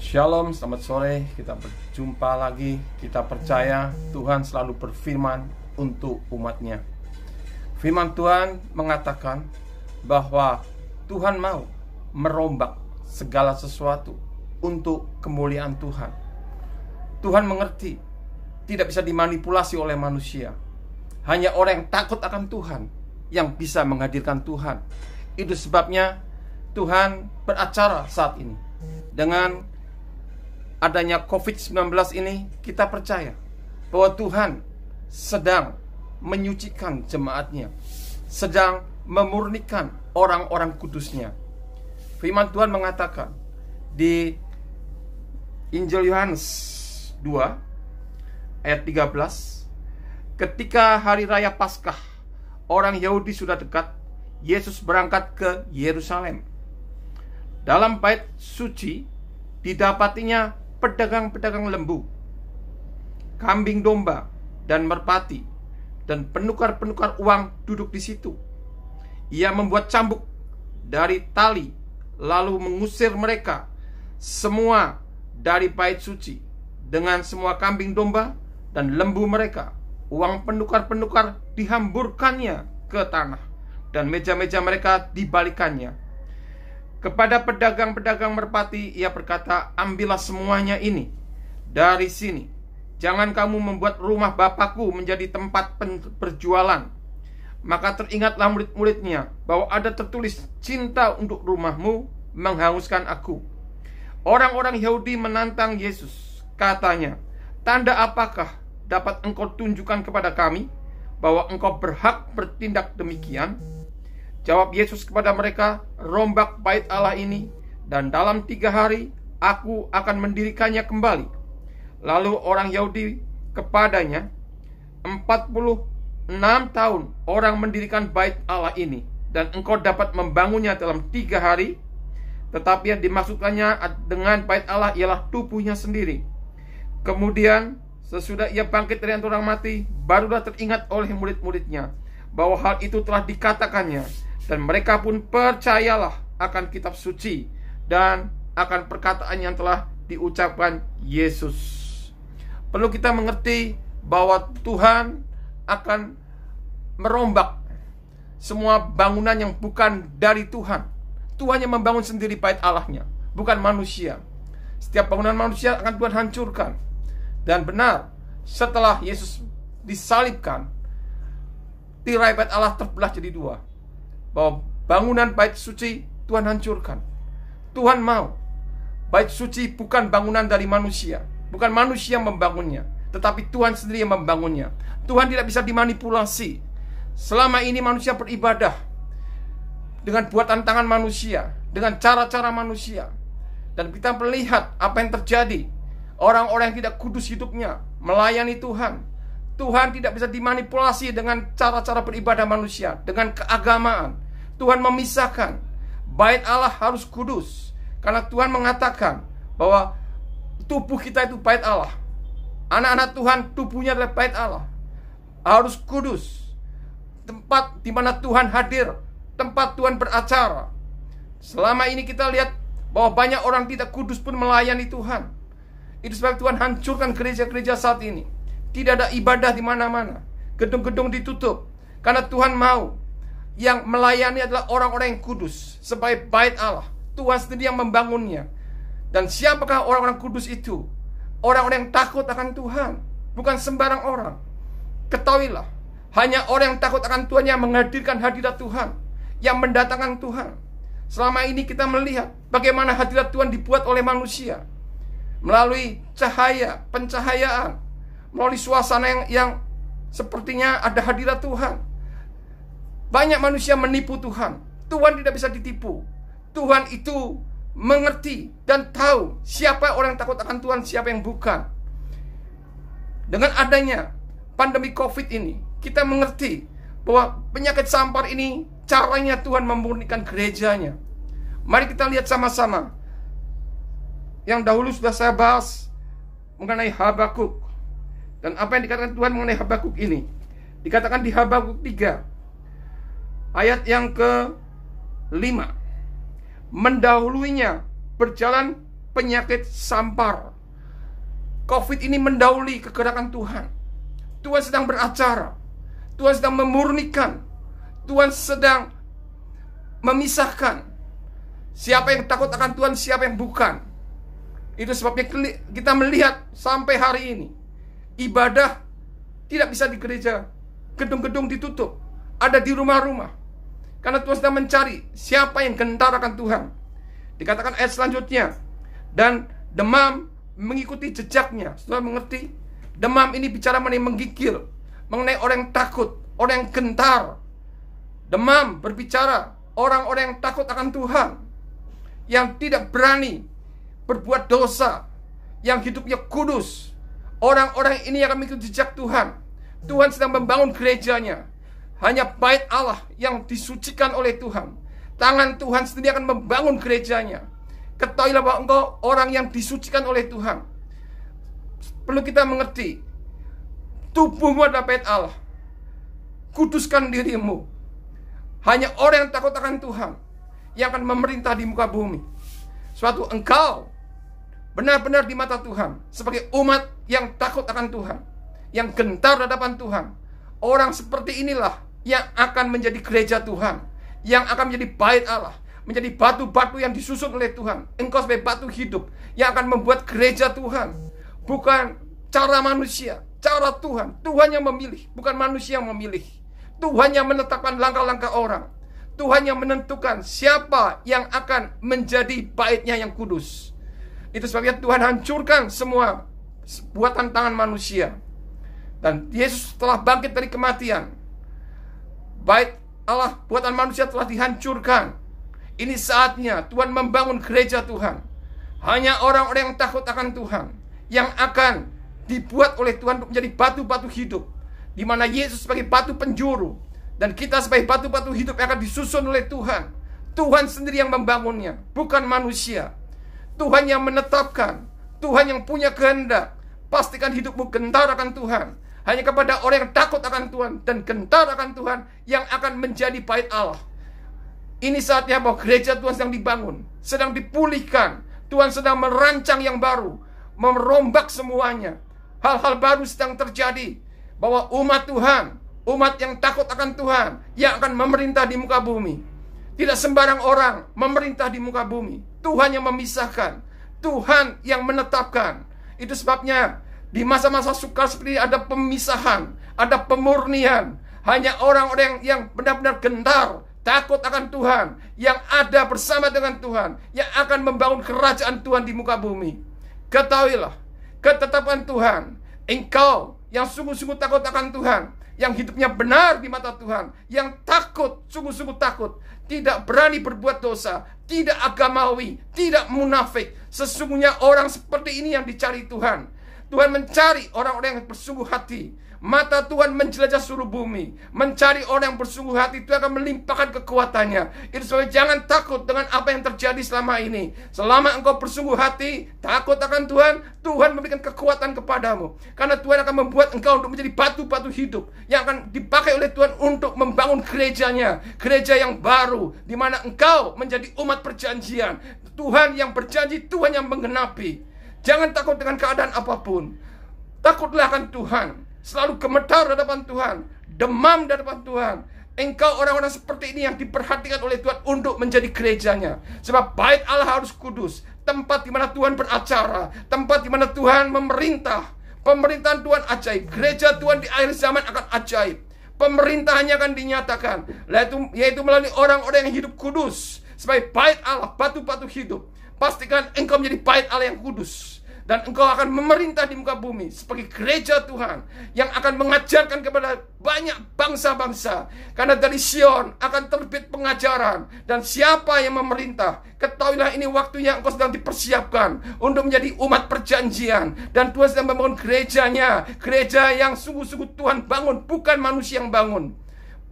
Shalom, selamat sore. Kita berjumpa lagi. Kita percaya Tuhan selalu berfirman untuk umatnya. Firman Tuhan mengatakan bahwa Tuhan mau merombak segala sesuatu untuk kemuliaan Tuhan. Tuhan mengerti tidak bisa dimanipulasi oleh manusia. Hanya orang yang takut akan Tuhan yang bisa menghadirkan Tuhan. Itu sebabnya Tuhan beracara saat ini. Dengan adanya COVID-19 ini, kita percaya bahwa Tuhan sedang menyucikan jemaatnya, sedang memurnikan orang-orang kudusnya. Firman Tuhan mengatakan di Injil Yohanes 2 ayat 13, ketika hari raya Paskah orang Yahudi sudah dekat, Yesus berangkat ke Yerusalem. Dalam bait suci didapatinya pedagang-pedagang lembu, kambing domba, dan merpati, dan penukar-penukar uang duduk di situ. Ia membuat cambuk dari tali, lalu mengusir mereka semua dari bait suci dengan semua kambing domba dan lembu mereka. Uang penukar-penukar dihamburkannya ke tanah, dan meja-meja mereka dibalikannya. Kepada pedagang-pedagang merpati ia berkata, ambillah semuanya ini dari sini. Jangan kamu membuat rumah Bapakku menjadi tempat berjualan. Maka teringatlah murid-muridnya bahwa ada tertulis, cinta untuk rumahmu menghanguskan aku. Orang-orang Yahudi menantang Yesus. Katanya, tanda apakah dapat engkau tunjukkan kepada kami bahwa engkau berhak bertindak demikian? Jawab Yesus kepada mereka, rombak bait Allah ini, dan dalam 3 hari aku akan mendirikannya kembali. Lalu orang Yahudi kepadanya, 46 tahun orang mendirikan bait Allah ini, dan engkau dapat membangunnya dalam 3 hari. Tetapi yang dimaksudkannya dengan bait Allah ialah tubuhnya sendiri. Kemudian sesudah ia bangkit dari antara orang mati, barulah teringat oleh murid-muridnya bahwa hal itu telah dikatakannya. Dan mereka pun percayalah akan kitab suci dan akan perkataan yang telah diucapkan Yesus. Perlu kita mengerti bahwa Tuhan akan merombak semua bangunan yang bukan dari Tuhan. Tuhan yang membangun sendiri bait Allahnya, bukan manusia. Setiap bangunan manusia akan Tuhan hancurkan. Dan benar, setelah Yesus disalibkan, tirai bait Allah terbelah jadi 2. Bahwa bangunan bait suci Tuhan hancurkan. Tuhan mau bait suci bukan bangunan dari manusia, bukan manusia yang membangunnya, tetapi Tuhan sendiri yang membangunnya. Tuhan tidak bisa dimanipulasi. Selama ini manusia beribadah dengan buatan tangan manusia, dengan cara-cara manusia. Dan kita melihat apa yang terjadi. Orang-orang yang tidak kudus hidupnya melayani Tuhan. Tuhan tidak bisa dimanipulasi dengan cara-cara beribadah manusia, dengan keagamaan. Tuhan memisahkan. Bait Allah harus kudus, karena Tuhan mengatakan bahwa tubuh kita itu bait Allah. Anak-anak Tuhan tubuhnya adalah bait Allah. Harus kudus. Tempat di mana Tuhan hadir, tempat Tuhan beracara. Selama ini kita lihat bahwa banyak orang tidak kudus pun melayani Tuhan. Itu sebab Tuhan hancurkan gereja-gereja saat ini. Tidak ada ibadah di mana-mana. Gedung-gedung ditutup. Karena Tuhan mau yang melayani adalah orang-orang yang kudus sebagai bait Allah. Tuhan sendiri yang membangunnya. Dan siapakah orang-orang kudus itu? Orang-orang yang takut akan Tuhan, bukan sembarang orang. Ketahuilah, hanya orang yang takut akan Tuhan yang menghadirkan hadirat Tuhan, yang mendatangkan Tuhan. Selama ini kita melihat bagaimana hadirat Tuhan dibuat oleh manusia melalui cahaya, pencahayaan, melalui suasana yang sepertinya ada hadirat Tuhan. Banyak manusia menipu Tuhan. Tuhan tidak bisa ditipu. Tuhan itu mengerti dan tahu siapa orang yang takut akan Tuhan, siapa yang bukan. Dengan adanya pandemi COVID ini, kita mengerti bahwa penyakit sampar ini caranya Tuhan memurnikan gerejanya. Mari kita lihat sama-sama. Yang dahulu sudah saya bahas mengenai Habakuk. Dan apa yang dikatakan Tuhan mengenai Habakuk ini? Dikatakan di Habakuk 3 ayat yang ke-5, mendahuluinya berjalan penyakit sampar. COVID ini mendahului kegerakan Tuhan. Tuhan sedang beracara. Tuhan sedang memurnikan. Tuhan sedang memisahkan siapa yang takut akan Tuhan, siapa yang bukan. Itu sebabnya kita melihat sampai hari ini ibadah tidak bisa di gereja. Gedung-gedung ditutup, ada di rumah-rumah. Karena Tuhan sedang mencari siapa yang gentar akan Tuhan. Dikatakan ayat selanjutnya, dan demam mengikuti jejaknya. Saudara mengerti? Demam ini bicara mengenai menggigil, mengenai orang yang takut, orang yang gentar. Demam berbicara orang-orang yang takut akan Tuhan, yang tidak berani berbuat dosa, yang hidupnya kudus. Orang-orang ini akan mengikuti jejak Tuhan. Tuhan sedang membangun gerejanya. Hanya bait Allah yang disucikan oleh Tuhan. Tangan Tuhan sendiri akan membangun gerejanya. Ketahuilah bahwa engkau orang yang disucikan oleh Tuhan. Perlu kita mengerti, tubuhmu adalah bait Allah. Kuduskan dirimu. Hanya orang yang takut akan Tuhan yang akan memerintah di muka bumi. Suatu engkau benar-benar di mata Tuhan sebagai umat yang takut akan Tuhan, yang gentar di hadapan Tuhan. Orang seperti inilah yang akan menjadi gereja Tuhan, yang akan menjadi bait Allah, menjadi batu-batu yang disusun oleh Tuhan. Engkau sebagai batu hidup yang akan membuat gereja Tuhan. Bukan cara manusia, cara Tuhan. Tuhan yang memilih, bukan manusia yang memilih. Tuhan yang menetapkan langkah-langkah orang. Tuhan yang menentukan siapa yang akan menjadi baitnya yang kudus. Itu sebabnya Tuhan hancurkan semua buatan tangan manusia. Dan Yesus telah bangkit dari kematian. Bait Allah buatan manusia telah dihancurkan. Ini saatnya Tuhan membangun gereja Tuhan. Hanya orang-orang yang takut akan Tuhan yang akan dibuat oleh Tuhan untuk menjadi batu-batu hidup, di mana Yesus sebagai batu penjuru dan kita sebagai batu-batu hidup yang akan disusun oleh Tuhan. Tuhan sendiri yang membangunnya, bukan manusia. Tuhan yang menetapkan, Tuhan yang punya kehendak. Pastikan hidupmu gentar akan Tuhan. Hanya kepada orang yang takut akan Tuhan dan gentar akan Tuhan yang akan menjadi bait Allah. Ini saatnya bahwa gereja Tuhan sedang dibangun, sedang dipulihkan. Tuhan sedang merancang yang baru, merombak semuanya. Hal-hal baru sedang terjadi. Bahwa umat Tuhan, umat yang takut akan Tuhan, yang akan memerintah di muka bumi. Tidak sembarang orang memerintah di muka bumi. Tuhan yang memisahkan, Tuhan yang menetapkan. Itu sebabnya di masa-masa sukar seperti ini ada pemisahan, ada pemurnian. Hanya orang-orang yang benar-benar gentar, takut akan Tuhan, yang ada bersama dengan Tuhan, yang akan membangun kerajaan Tuhan di muka bumi. Ketahuilah, ketetapan Tuhan, engkau yang sungguh-sungguh takut akan Tuhan, yang hidupnya benar di mata Tuhan, yang takut, sungguh-sungguh takut, tidak berani berbuat dosa, tidak agamawi, tidak munafik. Sesungguhnya orang seperti ini yang dicari Tuhan. Tuhan mencari orang-orang yang bersungguh hati. Mata Tuhan menjelajah seluruh bumi, mencari orang yang bersungguh hati. Tuhan akan melimpahkan kekuatannya. Itu sebabnya jangan takut dengan apa yang terjadi selama ini. Selama engkau bersungguh hati, takut akan Tuhan, Tuhan memberikan kekuatan kepadamu. Karena Tuhan akan membuat engkau untuk menjadi batu-batu hidup yang akan dipakai oleh Tuhan untuk membangun gerejanya, gereja yang baru, di mana engkau menjadi umat perjanjian. Tuhan yang berjanji, Tuhan yang menggenapi. Jangan takut dengan keadaan apapun. Takutlah akan Tuhan. Selalu gemetar di hadapan Tuhan, demam di hadapan Tuhan. Engkau orang-orang seperti ini yang diperhatikan oleh Tuhan untuk menjadi gerejanya. Sebab bait Allah harus kudus, tempat di mana Tuhan beracara, tempat di mana Tuhan memerintah. Pemerintahan Tuhan ajaib. Gereja Tuhan di akhir zaman akan ajaib. Pemerintahannya akan dinyatakan, yaitu melalui orang-orang yang hidup kudus sebagai bait Allah, batu-batu hidup. Pastikan engkau menjadi bait Allah yang kudus. Dan engkau akan memerintah di muka bumi sebagai gereja Tuhan yang akan mengajarkan kepada banyak bangsa-bangsa. Karena dari Sion akan terbit pengajaran. Dan siapa yang memerintah, ketahuilah ini waktunya engkau sedang dipersiapkan untuk menjadi umat perjanjian. Dan Tuhan sedang membangun gerejanya, gereja yang sungguh-sungguh Tuhan bangun, bukan manusia yang bangun.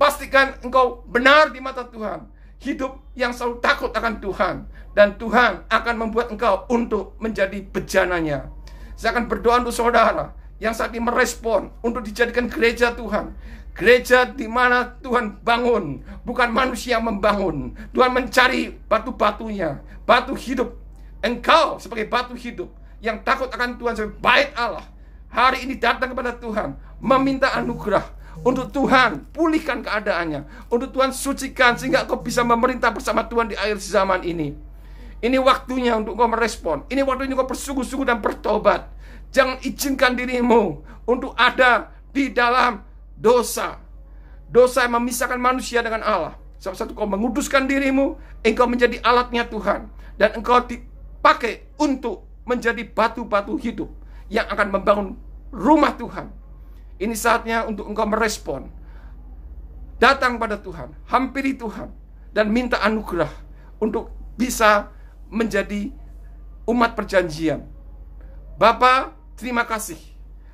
Pastikan engkau benar di mata Tuhan, hidup yang selalu takut akan Tuhan. Dan Tuhan akan membuat engkau untuk menjadi bejananya. Saya akan berdoa untuk saudara yang saat ini merespon untuk dijadikan gereja Tuhan. Gereja di mana Tuhan bangun, bukan manusia yang membangun. Tuhan mencari batu-batunya, batu hidup, engkau sebagai batu hidup yang takut akan Tuhan sebagai bait Allah, hari ini datang kepada Tuhan, meminta anugerah untuk Tuhan pulihkan keadaannya, untuk Tuhan sucikan sehingga kau bisa memerintah bersama Tuhan di akhir zaman ini. Ini waktunya untuk kau merespon. Ini waktunya kau bersungguh-sungguh dan bertobat. Jangan izinkan dirimu untuk ada di dalam dosa. Dosa yang memisahkan manusia dengan Allah. Salah satu, kau menguduskan dirimu, engkau menjadi alatnya Tuhan, dan engkau dipakai untuk menjadi batu-batu hidup yang akan membangun rumah Tuhan. Ini saatnya untuk engkau merespon. Datang pada Tuhan, hampiri Tuhan, dan minta anugerah untuk bisa menjadi umat perjanjian. Bapa, terima kasih.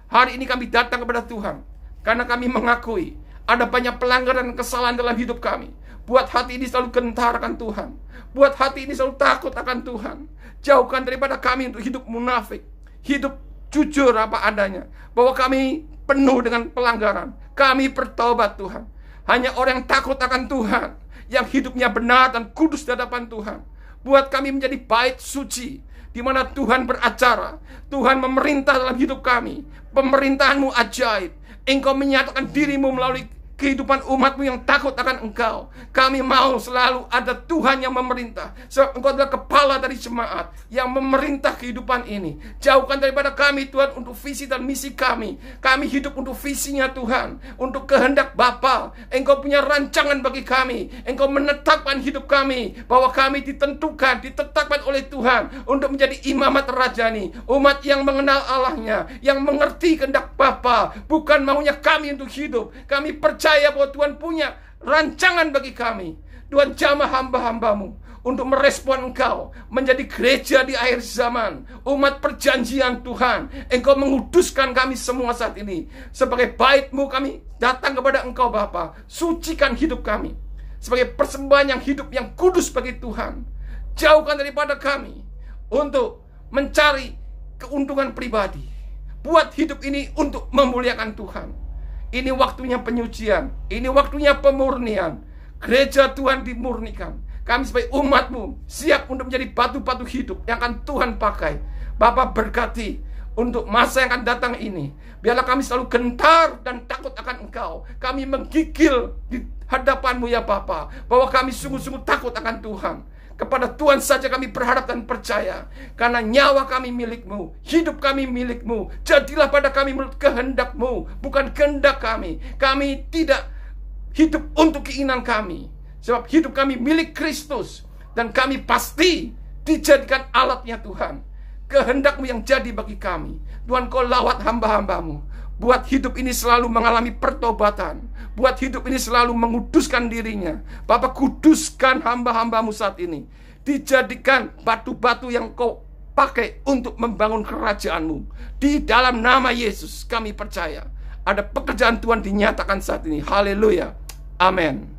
Hari ini kami datang kepada Tuhan karena kami mengakui ada banyak pelanggaran dan kesalahan dalam hidup kami. Buat hati ini selalu gentar akan Tuhan. Buat hati ini selalu takut akan Tuhan. Jauhkan daripada kami untuk hidup munafik, hidup jujur apa adanya, bahwa kami penuh dengan pelanggaran. Kami bertobat Tuhan. Hanya orang yang takut akan Tuhan, yang hidupnya benar dan kudus di hadapan Tuhan. Buat kami menjadi bait suci, di mana Tuhan beracara, Tuhan memerintah dalam hidup kami. Pemerintahan-Mu ajaib. Engkau menyatakan dirimu melalui kehidupan umat-Mu yang takut akan Engkau. Kami mau selalu ada Tuhan yang memerintah, sebab Engkau adalah kepala dari jemaat yang memerintah kehidupan ini. Jauhkan daripada kami Tuhan untuk visi dan misi kami. Kami hidup untuk visinya Tuhan, untuk kehendak Bapa. Engkau punya rancangan bagi kami. Engkau menetapkan hidup kami, bahwa kami ditetapkan oleh Tuhan untuk menjadi imamat rajani, umat yang mengenal Allahnya, yang mengerti kehendak Bapa, bukan maunya kami untuk hidup. Kami percaya bahwa Tuhan punya rancangan bagi kami. Tuhan jamah hamba-hamba-Mu untuk merespon Engkau menjadi gereja di akhir zaman, umat perjanjian Tuhan. Engkau menguduskan kami semua saat ini. Sebagai bait-Mu kami datang kepada Engkau Bapa. Sucikan hidup kami sebagai persembahan yang hidup, yang kudus bagi Tuhan. Jauhkan daripada kami untuk mencari keuntungan pribadi. Buat hidup ini untuk memuliakan Tuhan. Ini waktunya penyucian, ini waktunya pemurnian. Gereja Tuhan dimurnikan. Kami sebagai umat-Mu siap untuk menjadi batu-batu hidup yang akan Tuhan pakai. Bapa, berkati untuk masa yang akan datang ini. Biarlah kami selalu gentar dan takut akan Engkau. Kami menggigil di hadapan-Mu ya Bapa, bahwa kami sungguh-sungguh takut akan Tuhan. Kepada Tuhan saja kami berharap dan percaya, karena nyawa kami milik-Mu, hidup kami milik-Mu. Jadilah pada kami menurut kehendak-Mu, bukan kehendak kami. Kami tidak hidup untuk keinginan kami, sebab hidup kami milik Kristus, dan kami pasti dijadikan alatnya Tuhan. Kehendak-Mu yang jadi bagi kami. Tuhan, Kau lawat hamba-hamba-Mu. Buat hidup ini selalu mengalami pertobatan. Buat hidup ini selalu menguduskan dirinya. Bapa, kuduskan hamba-hamba-Mu saat ini. Dijadikan batu-batu yang Kau pakai untuk membangun kerajaan-Mu. Di dalam nama Yesus kami percaya ada pekerjaan Tuhan dinyatakan saat ini. Haleluya. Amin.